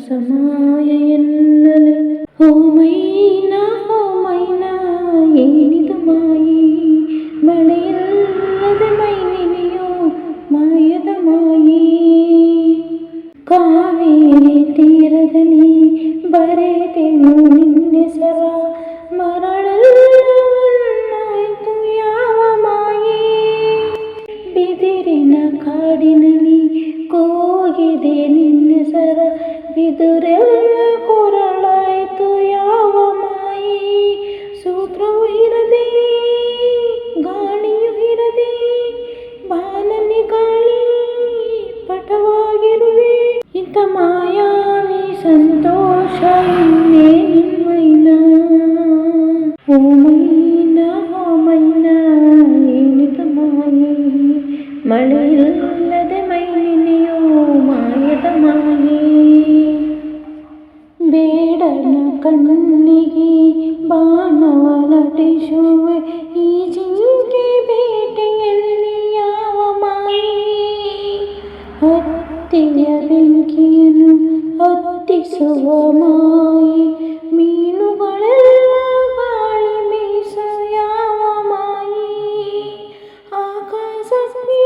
ಹೊಸಮಾಯ ಎನ್ನಲೆ. ಓ ಮೈನಾ ಏನಿದು ಮಾಯಿ, ಮಳೆಯಲ್ಲದೆ ಮೈನೆನೆಯೋ ಮಾಯದ ಮಾಯಿ. ಕಾವೇರಿ ತೀರದಲ್ಲಿ ಬರೆದೆನು ನಿನ್ನೆಸರ, ಮರಳಲ್ಲಾಯ್ತು ಯಾವ ಮಾಯಿ. ಬಿದಿರಿನ ಕಾಡಿನಲ್ಲಿ ಕೂಗಿದೆ ನಿನ್ನೆಸರ, ಬಿದುರೆಲ್ಲ ಕೊರಳಾಯ್ತು ಯಾವ ಮಾಯಿ. ಸೂತ್ರವೂ ಇರದೆ ಗಾಳಿಯೂ ಇರದೆ ಬಾನಲ್ಲಿ ಗಾಳಿ ಪಟವಾಗಿರುವೆ. ಇಂಥ ಮಾಯಾವಿ ಸಂತೋಷ ಇನ್ನೇ ನಿಮ್ಮೈನಾ. ಓ ಮೈನಾ ಏನಿದು ಮಾಯಿ, ಮಳೆಯಿಲ್ಲದೆ ಮೈನೆನೆಯೋ ಮಾಯದ ಮಾಯಿ. ಬೇಡನ ಕಣ್ಣಿಗೆ ಬಾಣವ ನಟಿಸುವೆ, ಈ ಜಿಂಕೆ ಬೇಟೆಯಲ್ಲಿ ಯಾವ ಮಾಯಿ. ಹತ್ತಿಯ ಬೆಂಕಿಯನ್ನು ಹತ್ತಿಸುವ ಮಾಯಿ, ಮೀನುಗಳೆಲ್ಲ ಗಾಳಿ ಬೀಸು ಯಾವ ಮಾಯಿ. ಆಕಾಶಕ್ಕೆ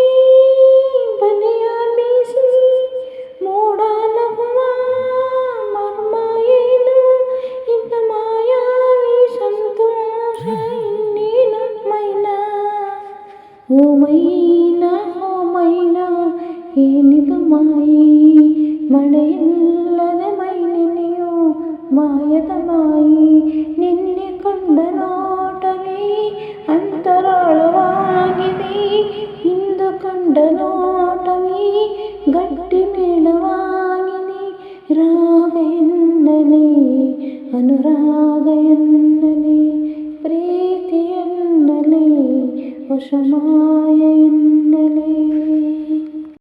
ಬಲೆಯ ಬೀಸಿ ಮೋಡ ನಗುವ ಮರ್ಮ ಏನು. ಇಂಥ ಮಾಯಾವಿ ಸಂತೋಷ ಇನ್ನೇನು ಮೈನಾ. ಓ ಮೈನಾ ಏನಿದು ಮಾಯಿ, ಮಳೆಯಿಲ್ಲದೆ ಮೈನೆನೆಯೋ ಮಾಯದ ಮಾಯಿ. ನಿನ್ನೆ ಕಂಡ ನೋಟವೇ ಅಂತರಾಳವಾಗಿದೆ, ಇಂದು ಕಂಡ ನೋಟವೇ ಗಟ್ಟಿ ಮೇಳವಾಗಿದೆ. ರಾಗ ಎನ್ನಲೆ ಅನುರಾಗ ಎನ್ನಲೆ, ಪ್ರೀತಿ ಎನ್ನಲೆ ಹೊಸಮಾಯ ಎನ್ನಲೆ.